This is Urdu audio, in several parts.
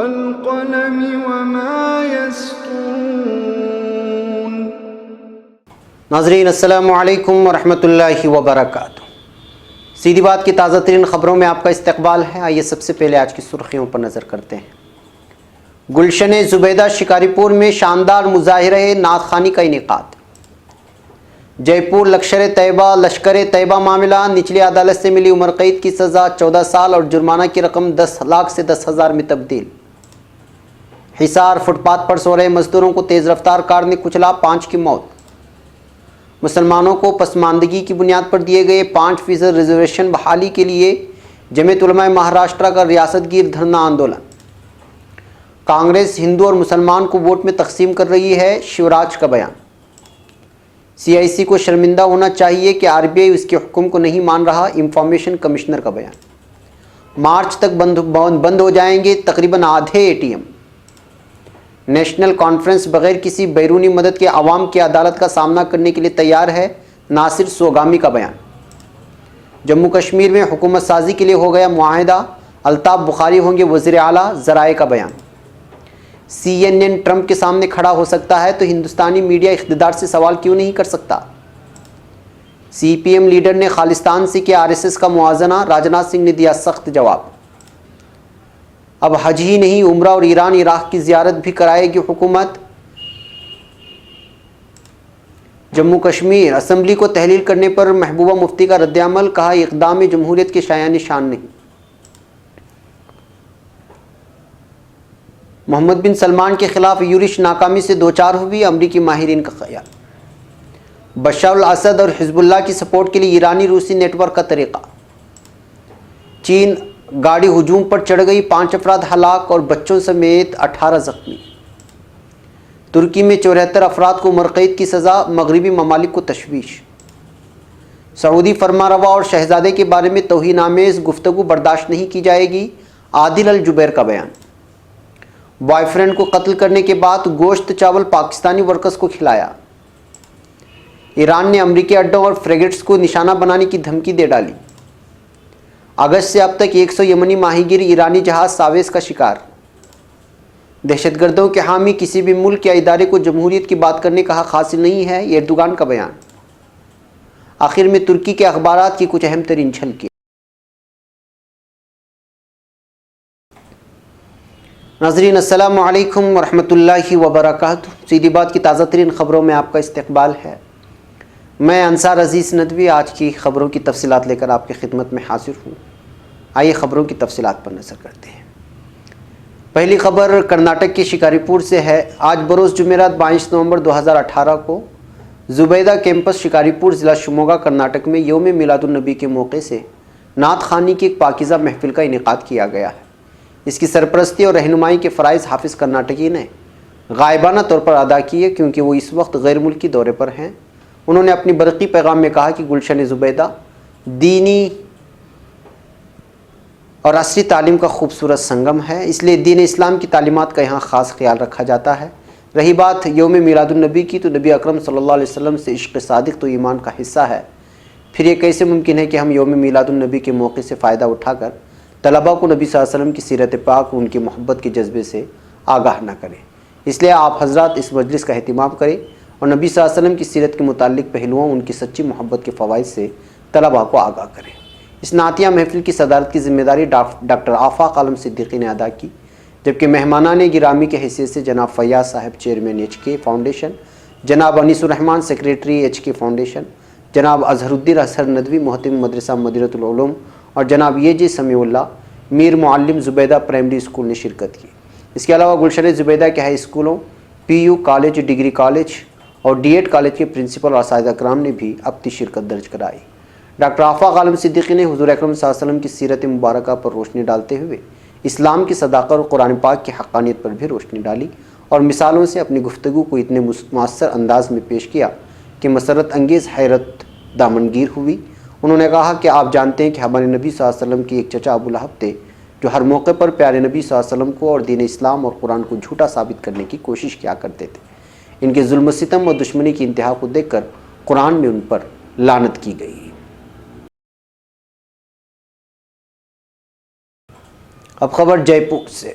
والقلم وما يسطرون۔ ناظرین السلام علیکم ورحمۃ اللہ وبرکاتہ۔ سیدھی بات کی تازہ ترین خبروں میں آپ کا استقبال ہے۔ آئیے سب سے پہلے آج کی سرخیوں پر نظر کرتے ہیں۔ گلشن زبیدہ شکاری پور میں شاندار مظاہرہ نعت خوانی کا انعقاد۔ جے پور لشکر طیبہ معاملہ، نچلی عدالت سے ملی عمر قید کی سزا 14 سال اور جرمانہ کی رقم 10 لاکھ سے 10,000 میں تبدیل۔ حصار فٹ پاتھ پر سو رہے مزدوروں کو تیز رفتار کار نے کچلا، 5 کی موت۔ مسلمانوں کو پسماندگی کی بنیاد پر دیے گئے 5% ریزرویشن بحالی کے لیے جمعیت علماء مہاراشٹرا کا ریاست گیر دھرنا آندولن۔ کانگریس ہندو اور مسلمان کو ووٹ میں تقسیم کر رہی ہے، شیوراج کا بیان۔ CIC کو شرمندہ ہونا چاہیے کہ RBI اس کے حکم کو نہیں مان رہا، انفارمیشن کمشنر کا بیان۔ مارچ تک بند ہو جائیں گے تقریباً آدھے ATM۔ نیشنل کانفرنس بغیر کسی بیرونی مدد کے عوام کی عدالت کا سامنا کرنے کے لیے تیار ہے، ناصر سوگامی کا بیان۔ جموں کشمیر میں حکومت سازی کے لیے ہو گیا معاہدہ، الطاف بخاری ہوں گے وزیر اعلیٰ، ذرائع کا بیان۔ CNN ٹرمپ کے سامنے کھڑا ہو سکتا ہے تو ہندوستانی میڈیا اقتدار سے سوال کیوں نہیں کر سکتا؟ CPM لیڈر نے خالصتان سے کیا RSS کا موازنہ، راجناتھ سنگھ نے دیا سخت جواب۔ اب حج ہی نہیں، عمرہ اور ایران عراق کی زیارت بھی کرائے گی حکومت۔ جموں کشمیر اسمبلی کو تحلیل کرنے پر محبوبہ مفتی کا رد عمل، کہا اقدام جمہوریت کے شایان شان نہیں۔ محمد بن سلمان کے خلاف یورش ناکامی سے دوچار ہوئی، امریکی ماہرین کا خیال۔ بشار الاسد اور حزب اللہ کی سپورٹ کے لیے ایرانی روسی نیٹ ورک کا طریقہ۔ چین گاڑی ہجوم پر چڑھ گئی، 5 افراد ہلاک اور بچوں سمیت 18 زخمی۔ ترکی میں 74 افراد کو عمر قید کی سزا، مغربی ممالک کو تشویش۔ سعودی فرمانروا اور شہزادے کے بارے میں توہین آمیز گفتگو برداشت نہیں کی جائے گی، عادل الجبیر کا بیان۔ بوائے فرینڈ کو قتل کرنے کے بعد گوشت چاول پاکستانی ورکرز کو کھلایا۔ ایران نے امریکی اڈوں اور فریگیٹس کو نشانہ بنانے کی دھمکی دے ڈالی۔ اگست سے اب تک 100 یمنی ماہی گیر ایرانی جہاز ساویز کا شکار۔ دہشت گردوں کے حامی کسی بھی ملک یا ادارے کو جمہوریت کی بات کرنے کا حق حاصل نہیں ہے، ایردوغان کا بیان۔ آخر میں ترکی کے اخبارات کی کچھ اہم ترین جھلکیاں۔ ناظرین السلام علیکم ورحمۃ اللہ وبرکاتہ۔ سیدھی بات کی تازہ ترین خبروں میں آپ کا استقبال ہے۔ میں انصار عزیز ندوی آج کی خبروں کی تفصیلات لے کر آپ کی خدمت میں حاضر ہوں۔ آئیے خبروں کی تفصیلات پر نظر کرتے ہیں۔ پہلی خبر کرناٹک کے شکاری پور سے ہے۔ آج بروز جمعرات 22 نومبر 2018 کو زبیدہ کیمپس شکاری پور ضلع شموگا کرناٹک میں یوم میلاد النبی کے موقع سے نعت خوانی کی ایک پاکیزہ محفل کا انعقاد کیا گیا ہے۔ اس کی سرپرستی اور رہنمائی کے فرائض حافظ کرناٹکی نے غائبانہ طور پر ادا کیے، کیونکہ وہ اس وقت غیر ملکی دورے پر ہیں۔ انہوں نے اپنی برقی پیغام میں کہا کہ گلشن زبیدہ دینی اور عصری تعلیم کا خوبصورت سنگم ہے، اس لیے دین اسلام کی تعلیمات کا یہاں خاص خیال رکھا جاتا ہے۔ رہی بات یوم میلاد النبی کی، تو نبی اکرم صلی اللہ علیہ وسلم سے عشق صادق تو ایمان کا حصہ ہے، پھر یہ کیسے ممکن ہے کہ ہم یوم میلاد النبی کے موقع سے فائدہ اٹھا کر طلباء کو نبی صلی اللہ علیہ وسلم کی سیرت پاک اور ان کی محبت کے جذبے سے آگاہ نہ کریں۔ اس لیے آپ حضرات اس مجلس کا اہتمام کریں اور نبی صلی اللہ علیہ وسلم کی سیرت کے متعلق پہلوؤں، ان کی سچی محبت کے فوائد سے طلباء کو آگاہ کریں۔ اس نعتیہ محفل کی صدارت کی ذمہ داری ڈاکٹر آفاق عالم صدیقی نے ادا کی، جبکہ مہمانان گرامی کے حیثیت سے جناب فیاض صاحب چیئرمین HK فاؤنڈیشن، جناب انیس الرحمان سیکریٹری HK فاؤنڈیشن، جناب اظہر الدین اظہر ندوی محتم مدرسہ مدینۃ العلوم اور جناب JJ سمیع اللہ میر معلم زبیدہ پرائمری اسکول نے شرکت کی۔ اس کے علاوہ گلشن زبیدہ کے ہائی اسکولوں، PU کالج، ڈگری کالج اور D.Ed کالج کے پرنسپل اور اساتذہ کرام نے بھی اپنی شرکت درج کرائی۔ ڈاکٹر آفاق عالم صدیقی نے حضور اکرم صلی اللہ علیہ وسلم کی سیرت مبارکہ پر روشنی ڈالتے ہوئے اسلام کی صداقت اور قرآن پاک کی حقانیت پر بھی روشنی ڈالی اور مثالوں سے اپنی گفتگو کو اتنے مؤثر انداز میں پیش کیا کہ مسرت انگیز حیرت دامنگیر ہوئی۔ انہوں نے کہا کہ آپ جانتے ہیں کہ ہمارے نبی صلی اللہ علیہ وسلم کے ایک چچا ابو لہب تھے، جو ہر موقع پر پیارے نبی صلی اللہ علیہ وسلم کو اور دین اسلام اور قرآن کو جھوٹا ثابت کرنے کی کوشش کیا کرتے تھے۔ ان کے ظلم و ستم اور دشمنی کی انتہا کو دیکھ کر قرآن میں ان پر لعنت کی گئی۔ اب خبر جے پور سے۔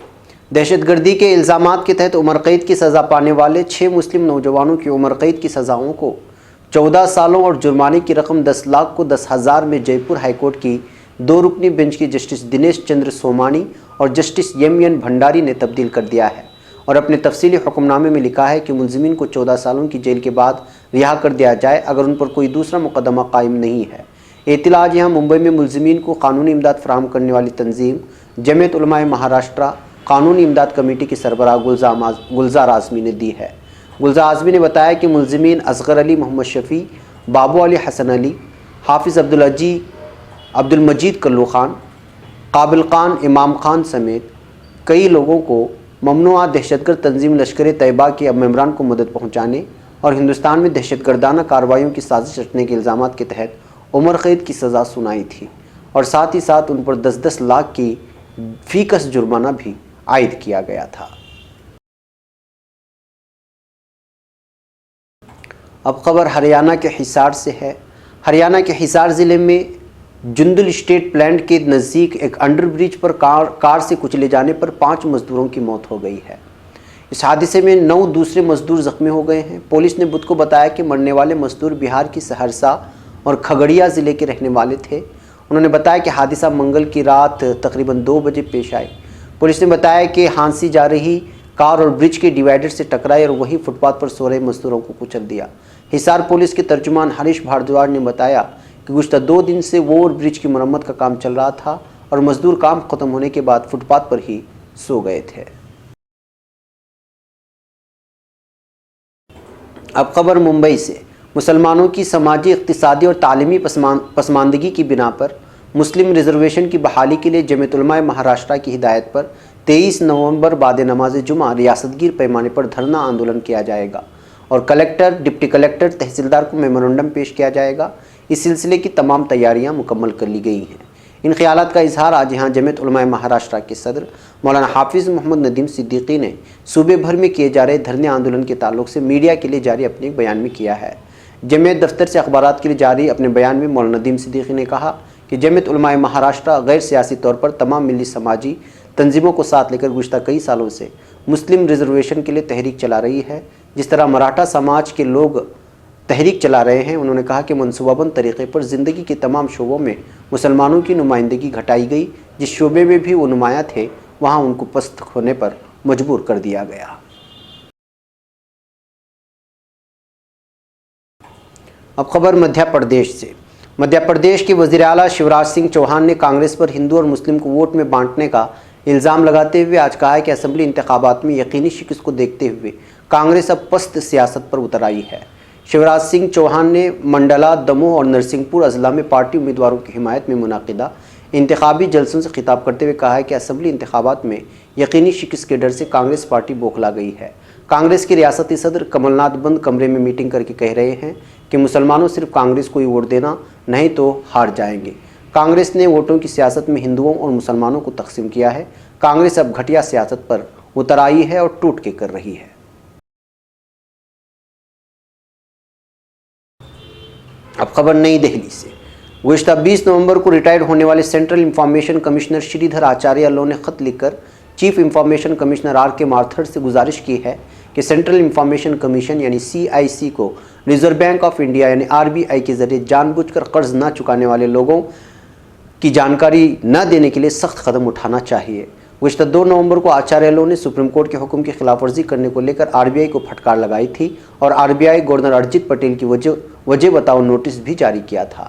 دہشت گردی کے الزامات کے تحت عمر قید کی سزا پانے والے 6 مسلم نوجوانوں کی عمر قید کی سزاؤں کو 14 سالوں اور جرمانے کی رقم 10 لاکھ کو 10,000 میں جے پور ہائی کورٹ کی 2 رکنی بینچ کی جسٹس دنیش چندر سومانی اور جسٹس این بھنڈاری نے تبدیل کر دیا ہے اور اپنے تفصیلی حکم نامے میں لکھا ہے کہ ملزمین کو 14 سالوں کی جیل کے بعد رہا کر دیا جائے اگر ان پر کوئی دوسرا مقدمہ قائم نہیں ہے۔ اطلاع آج یہاں ممبئی میں ملزمین کو قانونی امداد فراہم کرنے والی تنظیم جمعیت علماء مہاراشٹرا قانونی امداد کمیٹی کے سربراہ گلزار اعظمی نے دی ہے۔ گلزار اعظمی نے بتایا کہ ملزمین اصغر علی، محمد شفیع، بابو علی حسن علی، حافظ عبدالمجید کلو خان، قابل خان، امام خان سمیت کئی لوگوں کو ممنوعہ دہشت گرد تنظیم لشکر طیبہ کے ممبران کو مدد پہنچانے اور ہندوستان میں دہشت گردانہ کارروائیوں کی سازش رچنے کے الزامات کے تحت عمر قید کی سزا سنائی تھی اور ساتھ ہی ساتھ ان پر 10 لاکھ کی فی کس جرمانہ بھی عائد کیا گیا تھا۔ اب خبر ہریانہ کے حصار سے ہے۔ ہریانہ کے حصار ضلع میں جندل اسٹیٹ پلانٹ کے نزدیک ایک انڈر برج پر کار سے کچلے جانے پر 5 مزدوروں کی موت ہو گئی ہے۔ اس حادثے میں 9 دوسرے مزدور زخمی ہو گئے ہیں۔ پولیس نے بدھ کو بتایا کہ مرنے والے مزدور بہار کی سہرسہ اور کھگڑیا ضلع کے رہنے والے تھے۔ انہوں نے بتایا کہ حادثہ منگل کی رات تقریباً 2 بجے پیش آئے۔ پولیس نے بتایا کہ ہانسی جا رہی کار اور برج کے ڈیوائیڈر سے ٹکرائی اور وہی فٹ پاتھ پر سو رہے مزدوروں کو کچل دیا۔ حصار پولیس کے ترجمان ہریش بھاردواج نے بتایا کہ گزشتہ 2 دن سے اوور برج کی مرمت کا کام چل رہا تھا اور مزدور کام ختم ہونے کے بعد فٹ پاتھ پر ہی سو گئے تھے۔ اب خبر ممبئی سے۔ مسلمانوں کی سماجی، اقتصادی اور تعلیمی پسماندگی کی بنا پر مسلم ریزرویشن کی بحالی کے لیے جمعیت علماء مہاراشٹرا کی ہدایت پر 23 نومبر بعد نماز جمعہ ریاست گیر پیمانے پر دھرنا آندولن کیا جائے گا اور کلکٹر، ڈپٹی کلکٹر، تحصیلدار کو میمورنڈم پیش کیا جائے گا۔ اس سلسلے کی تمام تیاریاں مکمل کر لی گئی ہیں۔ ان خیالات کا اظہار آج یہاں جمعیت علماء مہاراشٹرا کے صدر مولانا حافظ محمد ندیم صدیقی نے صوبے بھر میں کیے جا رہے دھرنے آندولن کے تعلق سے میڈیا کے لیے جاری اپنے ایک بیان میں کیا ہے۔ جمعیت دفتر سے اخبارات کے لیے جاری اپنے بیان میں مولانا ندیم صدیقی نے کہا کہ جمعیت علماء مہاراشٹرا غیر سیاسی طور پر تمام ملی سماجی تنظیموں کو ساتھ لے کر گزشتہ کئی سالوں سے مسلم ریزرویشن کے لیے تحریک چلا رہی ہے۔ جس طرح مراٹھا سماج کے لوگ تحریک چلا رہے ہیں، انہوں نے کہا کہ منصوبہ بند طریقے پر زندگی کے تمام شعبوں میں مسلمانوں کی نمائندگی گھٹائی گئی۔ جس شعبے میں بھی وہ نمایاں تھے وہاں ان کو پست ہونے پر مجبور کر دیا گیا۔ اب خبر مدھیہ پردیش سے۔ مدھیہ پردیش کے وزیر اعلیٰ شیوراج سنگھ چوہان نے کانگریس پر ہندو اور مسلم کو ووٹ میں بانٹنے کا الزام لگاتے ہوئے آج کہا ہے کہ اسمبلی انتخابات میں یقینی شکست کو دیکھتے ہوئے کانگریس اب پست سیاست پر اتر آئی ہے۔ شیوراج سنگھ چوہان نے منڈلا، دموہ اور نرسنگھ پور اضلاع میں پارٹی امیدواروں کی حمایت میں منعقدہ انتخابی جلسوں سے خطاب کرتے ہوئے کہا ہے کہ اسمبلی انتخابات میں یقینی شکست کے ڈر سے کانگریس پارٹی بوکھلا گئی ہے۔ کانگریس کے ریاستی صدر کمل ناتھ بند کمرے میں میٹنگ کر کے کہہ رہے ہیں کہ مسلمانوں صرف کانگریس کو ہی ووٹ دینا، نہیں تو ہار جائیں گے۔ کانگریس نے ووٹوں کی سیاست میں ہندوؤں اور مسلمانوں کو تقسیم کیا ہے۔ کانگریس اب گھٹیا سیاست پر اتر آئی ہے اور ٹوٹ کے کر رہی ہے۔ اب خبر نئی دہلی سے۔ گزشتہ 20 نومبر کو ریٹائرڈ ہونے والے سینٹرل انفارمیشن کمشنر شری دھر آچاریہ لو نے خط لکھ کر چیف انفارمیشن کمشنر آر کے مارتھر سے گزارش کی ہے کہ سینٹرل انفارمیشن کمیشن یعنی CIC کو ریزرو بینک آف انڈیا یعنی RBI کے ذریعے جان بوجھ کر قرض نہ چکانے والے لوگوں کی جانکاری نہ دینے کے لیے سخت قدم اٹھانا چاہیے۔ گزشتہ 2 نومبر کو آچاریہ لو نے سپریم کورٹ کے حکم کی خلاف ورزی کرنے کو لے کر RBI کو پھٹکار لگائی تھی اور RBI گورنر ارجت پٹیل کی وجہ بتاؤ نوٹس بھی جاری کیا تھا۔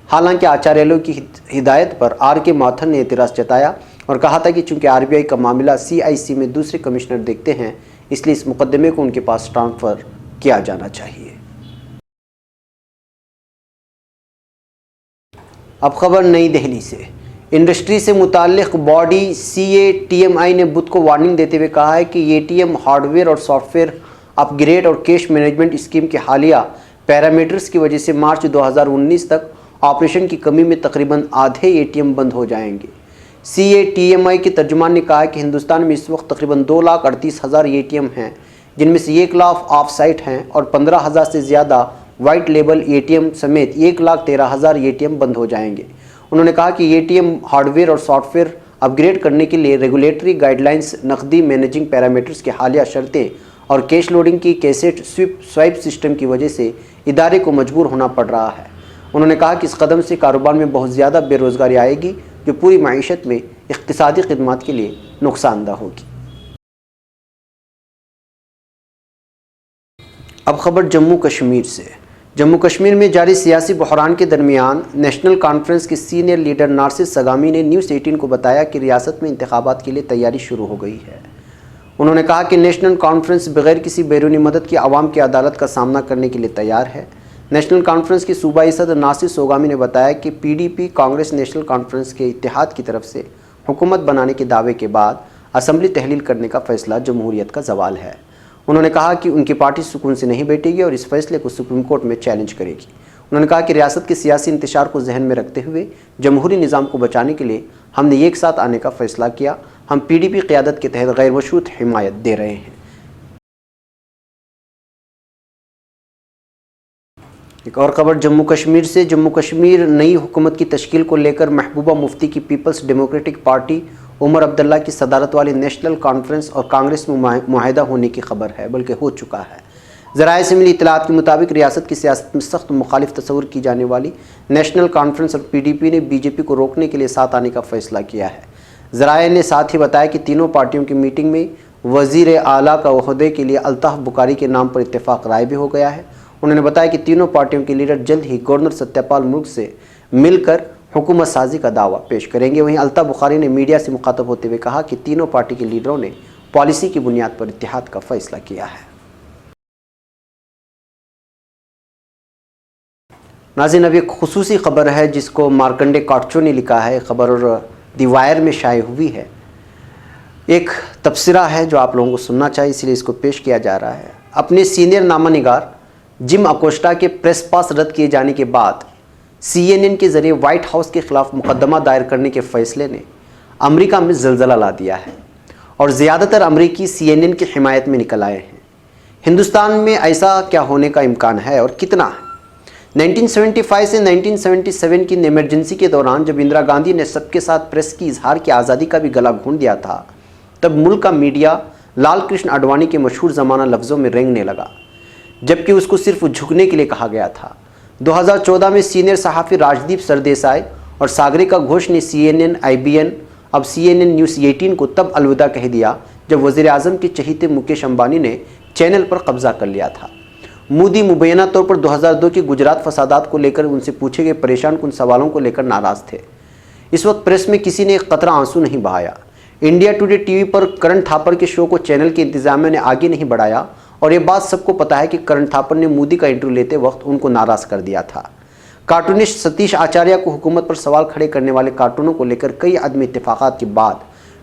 حالانکہ آچاریہ لو کی ہدایت پر آر کے مارتھر نے اعتراض جتایا اور کہا تھا کہ چونکہ RBI کا معاملہ CIC میں دوسرے کمشنر دیکھتے ہیں، اس لیے اس مقدمے کو ان کے پاس ٹرانسفر کیا جانا چاہیے۔ اب خبر نئی دہلی سے۔ انڈسٹری سے متعلق باڈی CATMI نے بدھ کو وارننگ دیتے ہوئے کہا ہے کہ ATM ہارڈ ویئر اور سافٹ ویئر اپ گریڈ اور کیش مینجمنٹ اسکیم کے حالیہ پیرامیٹرز کی وجہ سے مارچ 2019 تک آپریشن کی کمی میں تقریباً آدھے ATM بند ہو جائیں گے۔ CATMI کے ترجمان نے کہا کہ ہندوستان میں اس وقت تقریباً 2,38,000 ATM ہیں، جن میں سے 1 لاکھ آف سائٹ ہیں اور 15,000 سے زیادہ وائٹ لیبل ATM سمیت 1,13,000 ATM بند ہو جائیں گے۔ انہوں نے کہا کہ ATM ہارڈ ویئر اور سافٹ ویئر اپ گریڈ کرنے کے لیے ریگولیٹری گائیڈ لائنز، نقدی مینیجنگ پیرامیٹرز کی حالیہ شرطیں اور کیش لوڈنگ کی کیسٹ سوائپ سسٹم کی وجہ سے ادارے کو مجبور ہونا پڑ رہا ہے۔ انہوں نے کہا کہ اس قدم سے کاروبار میں بہت زیادہ بے روزگاری آئے گی جو پوری معیشت میں اقتصادی خدمات کے لیے نقصان دہ ہوگی۔ اب خبر جموں کشمیر سے۔ جموں کشمیر میں جاری سیاسی بحران کے درمیان نیشنل کانفرنس کے سینئر لیڈر ناصر سگامی نے نیوز 18 کو بتایا کہ ریاست میں انتخابات کے لیے تیاری شروع ہو گئی ہے۔ انہوں نے کہا کہ نیشنل کانفرنس بغیر کسی بیرونی مدد کی عوام کی عدالت کا سامنا کرنے کے لیے تیار ہے۔ نیشنل کانفرنس کے صوبائی صدر ناصر سوگامی نے بتایا کہ P D P Congress national conference کے اتحاد کی طرف سے حکومت بنانے کے دعوے کے بعد اسمبلی تحلیل کرنے کا فیصلہ جمہوریت کا زوال ہے۔ انہوں نے کہا کہ ان کی پارٹی سکون سے نہیں بیٹھے گی اور اس فیصلے کو سپریم کورٹ میں چیلنج کرے گی۔ انہوں نے کہا کہ ریاست کے سیاسی انتشار کو ذہن میں رکھتے ہوئے جمہوری نظام کو بچانے کے لیے ہم نے ایک ساتھ آنے کا فیصلہ کیا۔ ہم پی ڈی پی قیادت کے تحت غیر مشروط حمایت دے رہے ہیں۔ ایک اور خبر جموں کشمیر سے۔ جموں کشمیر نئی حکومت کی تشکیل کو لے کر محبوبہ مفتی کی Peoples democratic party Omar Abdullah کی صدارت والی نیشنل کانفرنس اور کانگریس میں معاہدہ ہونے کی خبر ہے، بلکہ ہو چکا ہے۔ ذرائع سے ملی اطلاعات کے مطابق ریاست کی سیاست میں سخت مخالف تصور کی جانے والی نیشنل کانفرنس اور پی ڈی پی نے بی جے پی کو روکنے کے لیے ساتھ آنے کا فیصلہ کیا ہے۔ ذرائع نے ساتھ ہی بتایا کہ تینوں پارٹیوں کی میٹنگ میں وزیر اعلیٰ کا عہدے کے لیے الطاف بخاری کے نام پر اتفاق رائے بھی ہو گیا ہے۔ انہوں نے بتایا کہ تینوں پارٹیوں کے لیڈر جلد ہی گورنر ستیہ پال ملک سے مل کر حکومت سازی کا دعویٰ پیش کریں گے۔ وہیں الطاف بخاری نے میڈیا سے مخاطب ہوتے ہوئے کہا کہ تینوں پارٹی کے لیڈروں نے پالیسی کی بنیاد پر اتحاد کا فیصلہ کیا ہے۔ ناظرین، اب ایک خصوصی خبر ہے جس کو مارکنڈے کاٹچو نے لکھا ہے، خبر اور دی وائر میں شائع ہوئی ہے۔ ایک تبصرہ ہے جو آپ لوگوں کو سننا چاہیے، اس لیے اس کو پیش کیا جا رہا ہے۔ اپنے سینئر نامہ نگار جم اکوسٹا کے پریس پاس رد کیے جانے کے بعد سی این این کے ذریعے وائٹ ہاؤس کے خلاف مقدمہ دائر کرنے کے فیصلے نے امریکہ میں زلزلہ لا دیا ہے اور زیادہ تر امریکی سی این این کی حمایت میں نکل آئے ہیں۔ ہندوستان میں ایسا کیا ہونے کا امکان ہے اور کتنا ہے؟ 1975 سے 1977 کی ایمرجنسی کے دوران جب اندرا گاندھی نے سب کے ساتھ پریس کی اظہار کی آزادی کا بھی گلا گھونٹ دیا تھا، تب ملک کا میڈیا لال کرشن اڈوانی کے مشہور زمانہ لفظوں میں رینگنے لگا، جبکہ اس کو صرف جھکنے کے لیے کہا گیا تھا۔ 2014 میں سینئر صحافی راجدیپ سردیسائی اور ساگریکا گھوش نے C N N, I B N, اب سی این این نیوز 18 کو تب الوداع کہہ دیا جب وزیر اعظم کے چہیتے مکیش امبانی نے چینل پر قبضہ کر لیا تھا۔ مودی مبینہ طور پر 2002 کے گجرات فسادات کو لے کر ان سے پوچھے گئے پریشان کن سوالوں کو لے کر ناراض تھے۔ اس وقت پریس میں کسی نے ایک قطرہ آنسو نہیں بہایا۔ انڈیا ٹوڈے ٹی وی پر کرن تھاپر کے شو کو چینل کے انتظامیہ نے آگے نہیں بڑھایا، اور یہ بات سب کو پتہ ہے کہ کرن تھاپر نے مودی کا انٹرویو لیتے وقت ان کو ناراض کر دیا تھا۔ کارٹونسٹ ستیش آچاریہ کو حکومت پر سوال کھڑے کرنے والے کارٹونوں کو لے کر کئی عدم اتفاقات کے بعد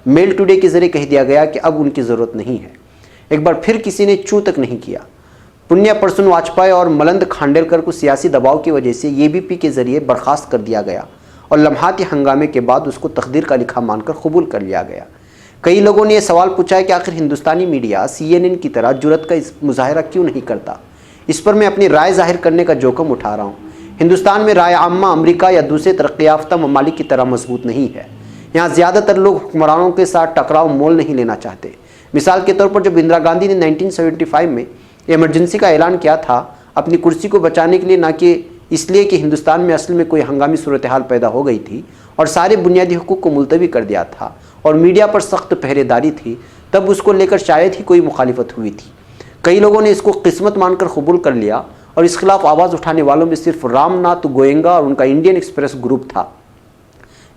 میل ٹوڈے کے ذریعے کہہ دیا گیا کہ اب ان کی ضرورت نہیں ہے۔ ایک بار پھر کسی نے چوں تک نہیں کیا۔ پنیا پرسن واجپئی اور ملند کھانڈیلکر کو سیاسی دباؤ کی وجہ سے اے بی پی کے ذریعے برخاست کر دیا گیا اور لمحاتی ہنگامے کے بعد اس کو تقدیر کا لکھا مان کر قبول کر لیا گیا۔ کئی لوگوں نے یہ سوال پوچھا ہے کہ آخر ہندوستانی میڈیا سی این این کی طرح جرأت کا مظاہرہ کیوں نہیں کرتا؟ اس پر میں اپنی رائے ظاہر کرنے کا جوکم اٹھا رہا ہوں۔ ہندوستان میں رائے عامہ امریکہ یا دوسرے ترقی یافتہ ممالک کی طرح مضبوط نہیں ہے۔ یہاں زیادہ تر لوگ حکمرانوں کے ساتھ ٹکراؤ مول نہیں لینا چاہتے۔ مثال کے طور پر جب اندرا گاندھی نے 1975 میں ایمرجنسی کا اعلان کیا تھا، اپنی کرسی کو بچانے کے لیے، نہ کہ اس لیے کہ ہندوستان میں اصل میں کوئی ہنگامی صورتحال پیدا ہو گئی تھی اور سارے بنیادی حقوق کو ملتوی کر دیا تھا اور میڈیا پر سخت پہرے داری تھی، تب اس کو لے کر شاید ہی کوئی مخالفت ہوئی تھی۔ کئی لوگوں نے اس کو قسمت مان کر قبول کر لیا اور اس خلاف آواز اٹھانے والوں میں صرف رام ناتھ گوئنگا اور ان کا انڈین ایکسپریس گروپ تھا،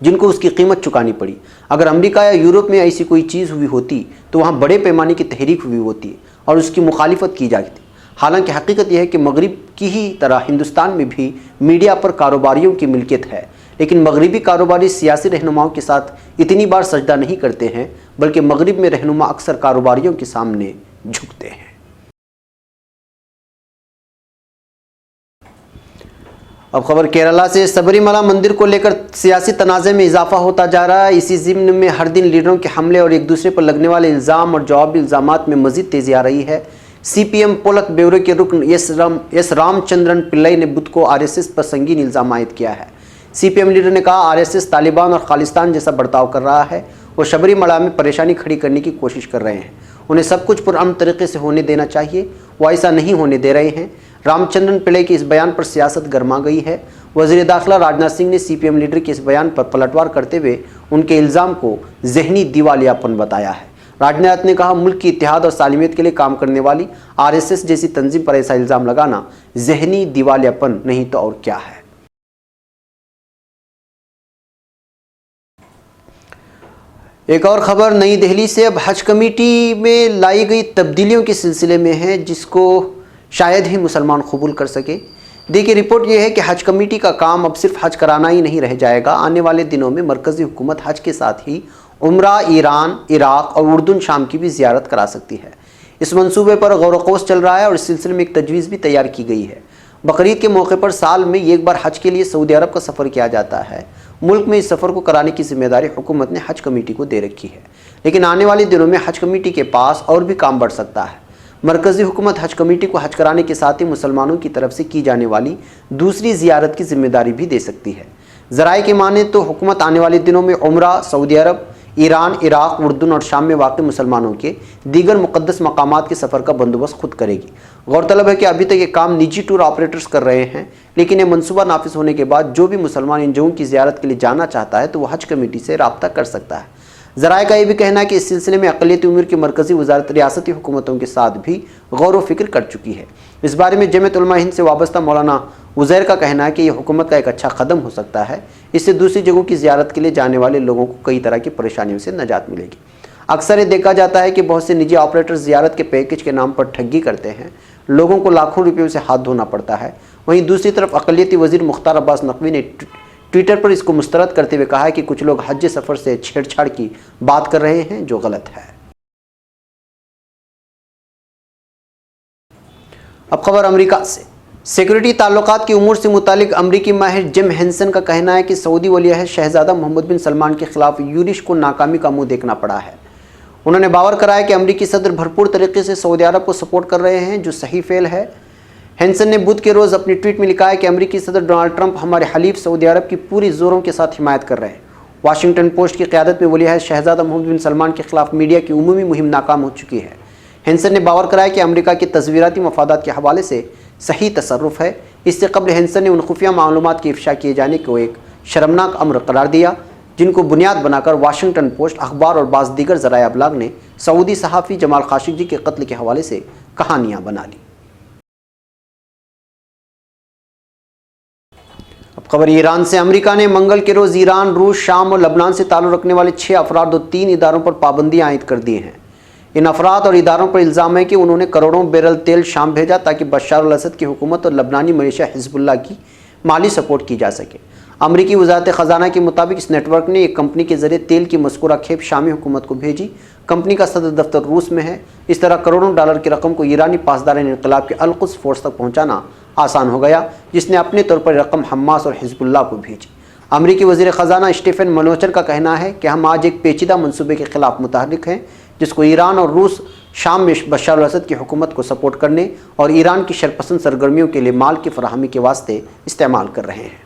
جن کو اس کی قیمت چکانی پڑی۔ اگر امریکہ یا یورپ میں ایسی کوئی چیز ہوئی ہوتی تو وہاں بڑے پیمانے کی تحریک ہوئی ہوتی اور اس کی مخالفت کی جاتی۔ حالانکہ حقیقت یہ ہے کہ مغرب کی ہی طرح ہندوستان میں بھی میڈیا پر کاروباریوں کی ملکیت ہے، لیکن مغربی کاروباری سیاسی رہنماؤں کے ساتھ اتنی بار سجدہ نہیں کرتے ہیں، بلکہ مغرب میں رہنما اکثر کاروباریوں کے سامنے جھکتے ہیں۔ اب خبر کیرلا سے۔ سبری ملا مندر کو لے کر سیاسی تنازع میں اضافہ ہوتا جا رہا ہے۔ اسی ضمن میں ہر دن لیڈروں کے حملے اور ایک دوسرے پر لگنے والے الزام اور جوابی الزامات میں مزید تیزی آ رہی ہے۔ سی پی ایم پولت بیورو کے رکن ایس رام چندرن پلئی نے بدھ کو آر ایس ایس پر سنگین الزام عائد کیا ہے، CPM لیڈر نے کہا RSS طالبان اور خالستان جیسا برتاؤ کر رہا ہے، وہ شبری ملا میں پریشانی کھڑی کرنے کی کوشش کر رہے ہیں، انہیں سب کچھ پرامن طریقے سے ہونے دینا چاہیے، وہ ایسا نہیں ہونے دے رہے ہیں۔ رام چندرن پلے کے اس بیان پر سیاست گرما گئی ہے۔ وزیر داخلہ راجناتھ سنگھ نے CPM لیڈر کے اس بیان پر پلٹوار کرتے ہوئے ان کے الزام کو ذہنی دیوالیاپن بتایا ہے۔ راجناتھ نے کہا ملک کی اتحاد اور سالمیت کے لیے کام کرنے والی RSS جیسی تنظیم پر ایسا الزام لگانا ذہنی دیوالیاپن نہیں تو اور کیا ہے۔ ایک اور خبر نئی دہلی سے اب حج کمیٹی میں لائی گئی تبدیلیوں کے سلسلے میں ہے، جس کو شاید ہی مسلمان قبول کر سکے۔ دیکھیے رپورٹ یہ ہے کہ حج کمیٹی کا کام اب صرف حج کرانا ہی نہیں رہ جائے گا، آنے والے دنوں میں مرکزی حکومت حج کے ساتھ ہی عمرہ، ایران، عراق اور اردن شام کی بھی زیارت کرا سکتی ہے۔ اس منصوبے پر غور و خوض چل رہا ہے اور اس سلسلے میں ایک تجویز بھی تیار کی گئی ہے۔ بقرعید کے موقع پر سال میں ایک بار حج کے لیے سعودی عرب کا سفر کیا جاتا ہے۔ ملک میں اس سفر کو کرانے کی ذمہ داری حکومت نے حج کمیٹی کو دے رکھی ہے، لیکن آنے والے دنوں میں حج کمیٹی کے پاس اور بھی کام بڑھ سکتا ہے۔ مرکزی حکومت حج کمیٹی کو حج کرانے کے ساتھ ہی مسلمانوں کی طرف سے کی جانے والی دوسری زیارت کی ذمہ داری بھی دے سکتی ہے۔ ذرائع کی مانیں تو حکومت آنے والے دنوں میں عمرہ، سعودی عرب، ایران، عراق، اردن اور شام میں واقع مسلمانوں کے دیگر مقدس مقامات کے سفر کا بندوبست خود کرے گی۔ غورطلب ہے کہ ابھی تک یہ کام نجی ٹور آپریٹرز کر رہے ہیں، لیکن یہ منصوبہ نافذ ہونے کے بعد جو بھی مسلمان ان جگہوں کی زیارت کے لیے جانا چاہتا ہے تو وہ حج کمیٹی سے رابطہ کر سکتا ہے۔ ذرائع کا یہ بھی کہنا ہے کہ اس سلسلے میں اقلیتی امور کی مرکزی وزارت ریاستی حکومتوں کے ساتھ بھی غور و فکر کر چکی ہے۔ اس بارے میں جمعیت علماء ہند سے وابستہ مولانا عزیر کا کہنا ہے کہ یہ حکومت کا ایک اچھا قدم ہو سکتا ہے، اس سے دوسری جگہوں کی زیارت کے لیے جانے والے لوگوں کو کئی طرح کی پریشانیوں سے نجات ملے گی۔ اکثر یہ دیکھا جاتا ہے کہ بہت سے نجی آپریٹر زیارت کے پیکج کے نام پر ٹھگی کرتے ہیں، لوگوں کو لاکھوں روپیوں سے ہاتھ دھونا پڑتا ہے۔ وہیں دوسری طرف اقلیتی وزیر مختار عباس نقوی نے ٹویٹر پر اس کو مسترد کرتے ہوئے کہا ہے کہ کچھ لوگ حج سفر سے چھیڑ چھاڑ کی بات کر رہے ہیں، جو غلط ہے۔ اب خبر امریکہ سے۔ سیکورٹی تعلقات کے امور سے متعلق امریکی ماہر جم ہینسن کا کہنا ہے کہ سعودی ولی عہد شہزادہ محمد بن سلمان کے خلاف یورش کو ناکامی کا منہ دیکھنا پڑا ہے۔ انہوں نے باور کرایا کہ امریکی صدر بھرپور طریقے سے سعودی عرب کو سپورٹ کر رہے ہیں، جو صحیح فعل ہے۔ ہینسن نے بدھ کے روز اپنی ٹویٹ میں لکھا ہے کہ امریکی صدر ڈونلڈ ٹرمپ ہمارے حلیف سعودی عرب کی پوری زوروں کے ساتھ حمایت کر رہے ہیں۔ واشنگٹن پوسٹ کی قیادت میں ولی عہد شہزادہ محمد بن سلمان کے خلاف میڈیا کی عمومی مہم ناکام ہو چکی ہے۔ ہینسن نے باور کرایا کہ امریکہ کے تصویراتی مفادات کے حوالے سے صحیح تصرف ہے۔ اس سے قبل ہینسن نے ان خفیہ معلومات کی افشا کیے جانے کو ایک شرمناک امر قرار دیا، جن کو بنیاد بنا کر واشنگٹن پوسٹ اخبار اور بعض دیگر ذرائع ابلاغ نے سعودی صحافی جمال خاشقجی کے قتل کے حوالے سے کہانیاں بنا لی۔ اب خبر ایران سے۔ امریکہ نے منگل کے روز ایران، روس، شام اور لبنان سے تعلق رکھنے والے 6 افراد اور 3 اداروں پر پابندیاں عائد کر دی ہیں۔ ان افراد اور اداروں پر الزام ہے کہ انہوں نے کروڑوں بیرل تیل شام بھیجا تاکہ بشار الاسد کی حکومت اور لبنانی ملیشیا حزب اللہ کی مالی سپورٹ کی جا سکے۔ امریکی وزارت خزانہ کے مطابق اس نیٹ ورک نے ایک کمپنی کے ذریعے تیل کی مذکورہ کھیپ شامی حکومت کو بھیجی۔ کمپنی کا صدر دفتر روس میں ہے۔ اس طرح کروڑوں ڈالر کی رقم کو ایرانی پاسداران انقلاب کے القدس فورس تک پہنچانا آسان ہو گیا، جس نے اپنے طور پر رقم حماس اور حزب اللہ کو بھیجی۔ امریکی وزیر خزانہ اسٹیفن منوچن کا کہنا ہے کہ ہم آج ایک پیچیدہ منصوبے کے خلاف متحرک ہیں، جس کو ایران اور روس شام میں بشار الاسد کی حکومت کو سپورٹ کرنے اور ایران کی شرپسند سرگرمیوں کے لیے مال کی فراہمی کے واسطے استعمال کر رہے ہیں۔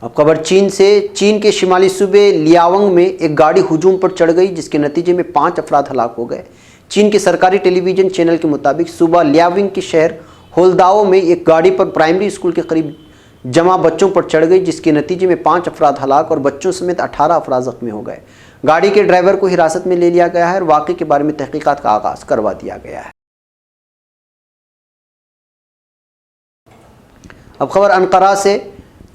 اب خبر چین سے۔ چین کے شمالی صوبے لیاونگ میں ایک گاڑی ہجوم پر چڑھ گئی، جس کے نتیجے میں 5 افراد ہلاک ہو گئے۔ چین کے سرکاری ٹیلی ویژن چینل کے مطابق صوبہ لیاونگ کے شہر ہولداؤ میں ایک گاڑی پر پرائمری اسکول کے قریب جمع بچوں پر چڑھ گئی، جس کے نتیجے میں 5 افراد ہلاک اور بچوں سمیت 18 افراد زخمی ہو گئے۔ گاڑی کے ڈرائیور کو حراست میں لے لیا گیا ہے اور واقعے کے بارے میں تحقیقات کا آغاز کروا دیا گیا ہے۔ اب خبر انقرہ سے۔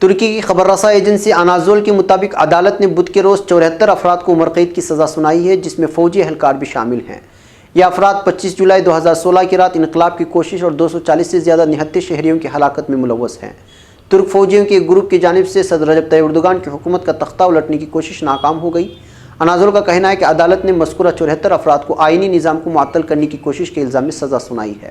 ترکی کی خبر رساں ایجنسی اناضول کے مطابق عدالت نے بدھ کے روز 74 افراد کو عمر قید کی سزا سنائی ہے، جس میں فوجی اہلکار بھی شامل ہیں۔ یہ افراد 25 جولائی 2016 کی رات انقلاب کی کوشش اور 240 سے زیادہ نہتے شہریوں کی ہلاکت میں ملوث ہیں۔ ترک فوجیوں کے ایک گروپ کی جانب سے صدر رجب طیب اردوغان کی حکومت کا تختہ الٹنے کی کوشش ناکام ہو گئی۔ اناضول کا کہنا ہے کہ عدالت نے مذکورہ 74 افراد کو آئینی نظام کو معطل کرنے کی کوشش کے الزام میں سزا سنائی ہے۔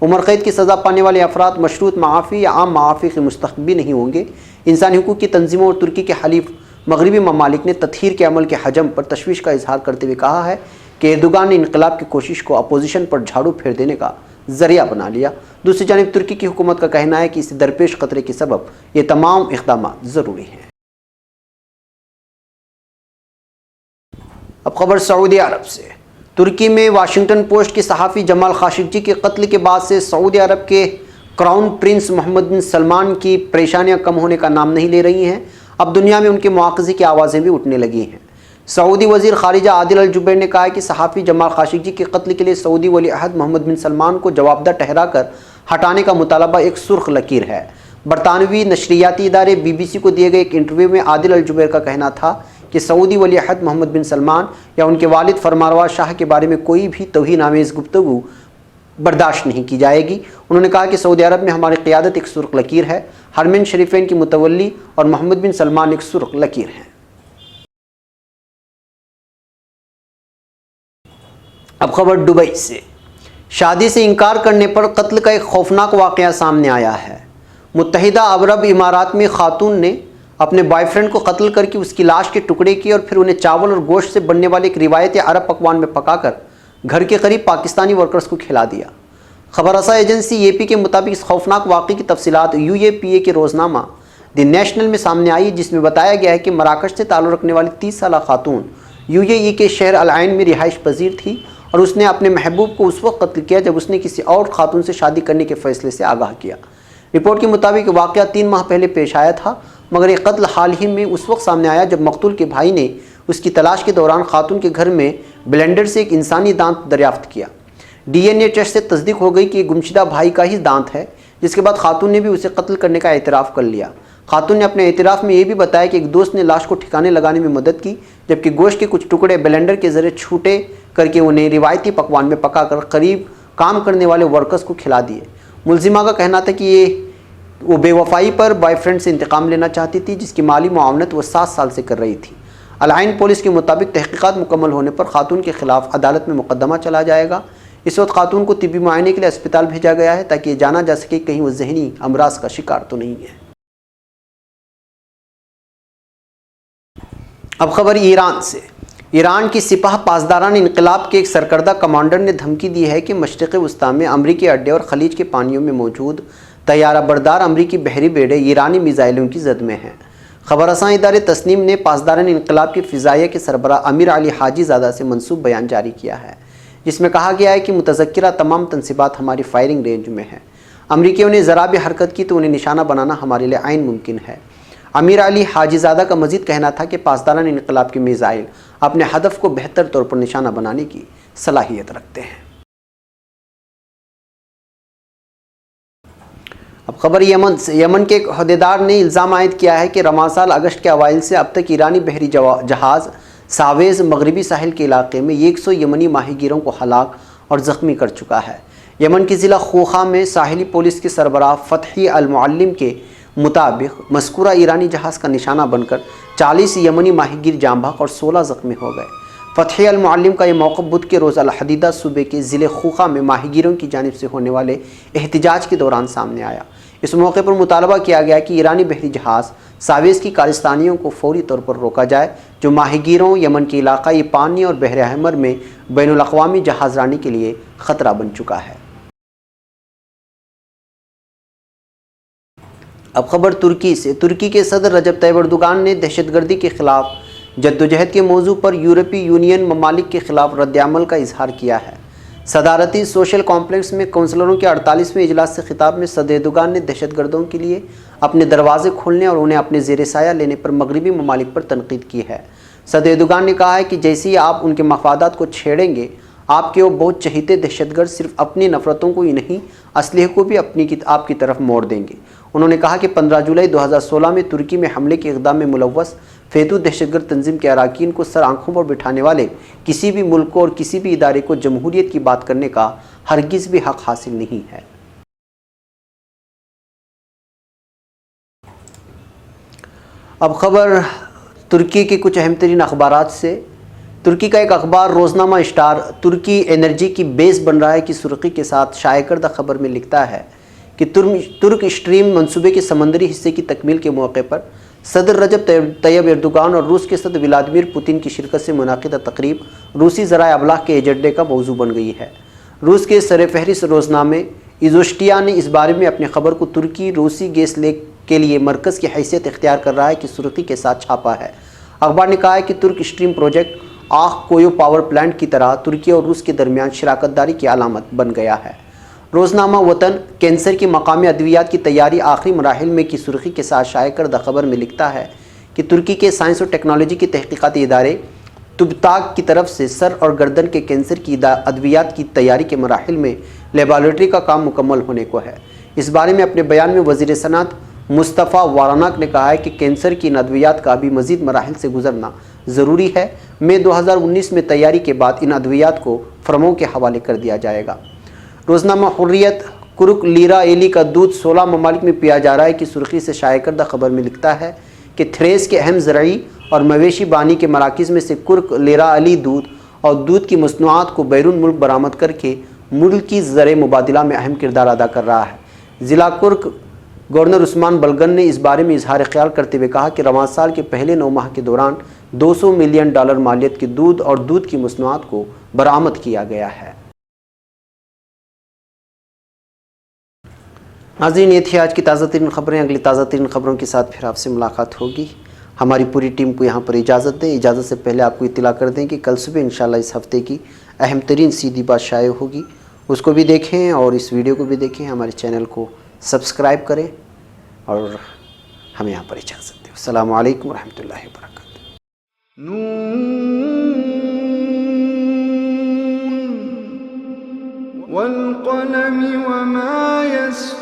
عمر قید کی سزا پانے والے افراد مشروط معافی یا عام معافی کے مستحق بھی نہیں ہوں گے۔ انسانی حقوق کی تنظیموں اور ترکی کے حلیف مغربی ممالک نے تطہیر کے عمل کے حجم پر تشویش کا اظہار کرتے ہوئے کہا ہے کہ اردوغان نے انقلاب کی کوشش کو اپوزیشن پر جھاڑو پھیر دینے کا ذریعہ بنا لیا۔ دوسری جانب ترکی کی حکومت کا کہنا ہے کہ اس درپیش خطرے کے سبب یہ تمام اقدامات ضروری ہیں۔ اب خبر سعودی عرب سے۔ ترکی میں واشنگٹن پوسٹ کے صحافی جمال خاشقجی کے قتل کے بعد سے سعودی عرب کے کراؤن پرنس محمد بن سلمان کی پریشانیاں کم ہونے کا نام نہیں لے رہی ہیں۔ اب دنیا میں ان کے مواخذے کی آوازیں بھی اٹھنے لگی ہیں۔ سعودی وزیر خارجہ عادل الجبیر نے کہا ہے کہ صحافی جمال خاشقجی کے قتل کے لیے سعودی ولی عہد محمد بن سلمان کو جوابدہ ٹھہرا کر ہٹانے کا مطالبہ ایک سرخ لکیر ہے۔ برطانوی نشریاتی ادارے BBC کو دیے گئے ایک انٹرویو میں عادل الجبیر کا کہنا تھا کہ سعودی ولی عہد محمد بن سلمان یا ان کے والد فرمانروا شاہ کے بارے میں کوئی بھی توہین آمیز گفتگو برداشت نہیں کی جائے گی۔ انہوں نے کہا کہ سعودی عرب میں ہماری قیادت ایک سرخ لکیر ہے، حرمین شریفین کی متولی اور محمد بن سلمان ایک سرخ لکیر ہیں۔ اب خبر دبئی سے۔ شادی سے انکار کرنے پر قتل کا ایک خوفناک واقعہ سامنے آیا ہے۔ متحدہ عرب امارات میں خاتون نے اپنے بوائے فرینڈ کو قتل کر کے اس کی لاش کے ٹکڑے کیے اور پھر انہیں چاول اور گوشت سے بننے والے ایک روایتی عرب پکوان میں پکا کر گھر کے قریب پاکستانی ورکرز کو کھلا دیا۔ خبر رساں ایجنسی AP کے مطابق اس خوفناک واقعے کی تفصیلات UAPA کے روزنامہ دی نیشنل میں سامنے آئی، جس میں بتایا گیا ہے کہ مراکش سے تعلق رکھنے والی 30 سالہ خاتون UAE کے شہر العین میں رہائش پذیر تھی اور اس نے اپنے محبوب کو اس وقت قتل کیا جب اس نے کسی اور خاتون سے شادی کرنے کے فیصلے سے آگاہ کیا۔ رپورٹ کے مطابق واقعہ 3 ماہ پہلے پیش آیا تھا، مگر یہ قتل حال ہی میں اس وقت سامنے آیا جب مقتول کے بھائی نے اس کی تلاش کے دوران خاتون کے گھر میں بلینڈر سے ایک انسانی دانت دریافت کیا۔ DNA ٹیسٹ سے تصدیق ہو گئی کہ یہ گمشدہ بھائی کا ہی دانت ہے، جس کے بعد خاتون نے بھی اسے قتل کرنے کا اعتراف کر لیا۔ خاتون نے اپنے اعتراف میں یہ بھی بتایا کہ ایک دوست نے لاش کو ٹھکانے لگانے میں مدد کی، جبکہ گوشت کے کچھ ٹکڑے بلینڈر کے ذریعے چھوٹے کر کے انہیں روایتی پکوان میں پکا کر قریب کام کرنے والے ورکرز کو کھلا دیے۔ ملزمہ کا کہنا تھا کہ وہ بے وفائی پر بوائے فرینڈ سے انتقام لینا چاہتی تھی، جس کی مالی معاونت وہ 7 سال سے کر رہی تھی۔ العین پولیس کے مطابق تحقیقات مکمل ہونے پر خاتون کے خلاف عدالت میں مقدمہ چلا جائے گا۔ اس وقت خاتون کو طبی معائنے کے لیے اسپتال بھیجا گیا ہے تاکہ یہ جانا جا سکے کہیں وہ ذہنی امراض کا شکار تو نہیں ہے۔ اب خبر ایران سے۔ ایران کی سپاہ پاسداران انقلاب کے ایک سرکردہ کمانڈر نے دھمکی دی ہے کہ مشرق وسطی میں امریکی اڈے اور خلیج کے پانیوں میں موجود طیارہ بردار امریکی بحری بیڑے ایرانی میزائلوں کی زد میں ہیں۔ خبر رساں ادارے تسنیم نے پاسداران انقلاب کی فضائیہ کے سربراہ امیر علی حاجی زادہ سے منسوب بیان جاری کیا ہے، جس میں کہا گیا ہے کہ متذکرہ تمام تنصیبات ہماری فائرنگ رینج میں ہیں۔ امریکیوں نے ذرا بھی حرکت کی تو انہیں نشانہ بنانا ہمارے لیے عین ممکن ہے۔ امیر علی حاجی زادہ کا مزید کہنا تھا کہ پاسداران انقلاب کے میزائل اپنے ہدف کو بہتر طور پر نشانہ بنانے کی صلاحیت رکھتے ہیں۔ اب خبر یمن سے۔ یمن کے ایک عہدیدار نے الزام عائد کیا ہے کہ رواں سال اگست کے اوائل سے اب تک ایرانی بحری جہاز ساویز مغربی ساحل کے علاقے میں 100 یمنی ماہی گیروں کو ہلاک اور زخمی کر چکا ہے۔ یمن کے ضلع خوخا میں ساحلی پولیس کے سربراہ فتحی المعلم کے مطابق مذکورہ ایرانی جہاز کا نشانہ بن کر 40 یمنی ماہی گیر جاں بحق اور 16 زخمی ہو گئے۔ فتحی المعلم کا یہ موقف بدھ کے روز الحدیدہ صوبے کے ضلع خوخا میں ماہی گیروں کی جانب سے ہونے والے احتجاج کے دوران سامنے آیا۔ اس موقع پر مطالبہ کیا گیا کہ ایرانی بحری جہاز ساویز کی کارستانیوں کو فوری طور پر روکا جائے، جو ماہی گیروں یمن کے علاقائی پانی اور بحر احمر میں بین الاقوامی جہاز رانی کے لیے خطرہ بن چکا ہے۔ اب خبر ترکی سے۔ ترکی کے صدر رجب طیب اردوغان نے دہشت گردی کے خلاف جدوجہد کے موضوع پر یورپی یونین ممالک کے خلاف رد عمل کا اظہار کیا ہے۔ صدارتی سوشل کمپلیکس میں کونسلروں کے 48ویں اجلاس سے خطاب میں صدر اردوغان نے دہشت گردوں کے لیے اپنے دروازے کھولنے اور انہیں اپنے زیر سایہ لینے پر مغربی ممالک پر تنقید کی ہے۔ صدر اردوغان نے کہا ہے کہ جیسے ہی آپ ان کے مفادات کو چھیڑیں گے، آپ کے وہ بہت چہیتے دہشت گرد صرف اپنی نفرتوں کو ہی نہیں، اسلحے کو بھی آپ کی طرف موڑ دیں گے۔ انہوں نے کہا کہ 15 جولائی 2016 میں ترکی میں حملے کے اقدام میں ملوث فیتو دہشت گرد تنظیم کے اراکین کو سر آنکھوں پر بٹھانے والے کسی بھی ملک کو اور کسی بھی ادارے کو جمہوریت کی بات کرنے کا ہرگز بھی حق حاصل نہیں ہے۔ اب خبر ترکی کے کچھ اہم ترین اخبارات سے۔ ترکی کا ایک اخبار روزنامہ اسٹار ترکی انرجی کی بیس بن رہا ہے کی سرخی کے ساتھ شائع کردہ خبر میں لکھتا ہے کہ ترک اسٹریم منصوبے کے سمندری حصے کی تکمیل کے موقع پر صدر رجب طیب اردوغان اور روس کے صدر ولادیمیر پوتن کی شرکت سے منعقدہ تقریب روسی ذرائع ابلاغ کے ایجنڈے کا موضوع بن گئی ہے۔ روس کے سر فہرست روزنامے ایزوسٹیا نے اس بارے میں اپنی خبر کو ترکی روسی گیس لیک کے لیے مرکز کی حیثیت اختیار کر رہا ہے کہ سرخی کے ساتھ چھاپا ہے۔ اخبار نے کہا ہے کہ ترک اسٹریم پروجیکٹ آخ کویو پاور پلانٹ کی طرح ترکی اور روس کے درمیان شراکت داری کی علامت بن گیا ہے۔ روزنامہ وطن کینسر کی مقامی ادویات کی تیاری آخری مراحل میں کی سرخی کے ساتھ شائع کردہ خبر میں لکھتا ہے کہ ترکی کے سائنس اور ٹیکنالوجی کے تحقیقاتی ادارے تبتاک کی طرف سے سر اور گردن کے کینسر کی ادویات کی تیاری کے مراحل میں لیبارٹری کا کام مکمل ہونے کو ہے۔ اس بارے میں اپنے بیان میں وزیر صنعت مصطفیٰ واراناک نے کہا ہے کہ کینسر کی ان ادویات کا ابھی مزید مراحل سے گزرنا ضروری ہے۔ مئی 2019 میں تیاری کے بعد ان ادویات کو فرموں کے حوالے کر دیا جائے گا۔ روزنامہ حریت کرک لیرا ایلی کا دودھ 16 ممالک میں پیا جا رہا ہے کی سرخی سے شائع کردہ خبر میں لکھتا ہے کہ تھریس کے اہم زرعی اور مویشی بانی کے مراکز میں سے کرک لیرا علی دودھ اور دودھ کی مصنوعات کو بیرون ملک برآمد کر کے ملکی زرعی مبادلہ میں اہم کردار ادا کر رہا ہے۔ ضلع کرک گورنر عثمان بلگن نے اس بارے میں اظہار خیال کرتے ہوئے کہا کہ رواں سال کے پہلے 9 ماہ کے دوران $200 ملین مالیت کے دودھ اور دودھ کی مصنوعات کو برآمد کیا گیا ہے۔ ناظرین، یہ تھی آج کی تازہ ترین خبریں۔ اگلی تازہ ترین خبروں کے ساتھ پھر آپ سے ملاقات ہوگی۔ ہماری پوری ٹیم کو یہاں پر اجازت دیں۔ اجازت سے پہلے آپ کو اطلاع کر دیں کہ کل صبح انشاءاللہ اس ہفتے کی اہم ترین سیدھی بات شائع ہوگی، اس کو بھی دیکھیں اور اس ویڈیو کو بھی دیکھیں۔ ہمارے چینل کو سبسکرائب کریں اور ہمیں یہاں پر اجازت دیں۔ السلام علیکم ورحمۃ اللہ وبرکاتہ۔ والقلم وما يسطرون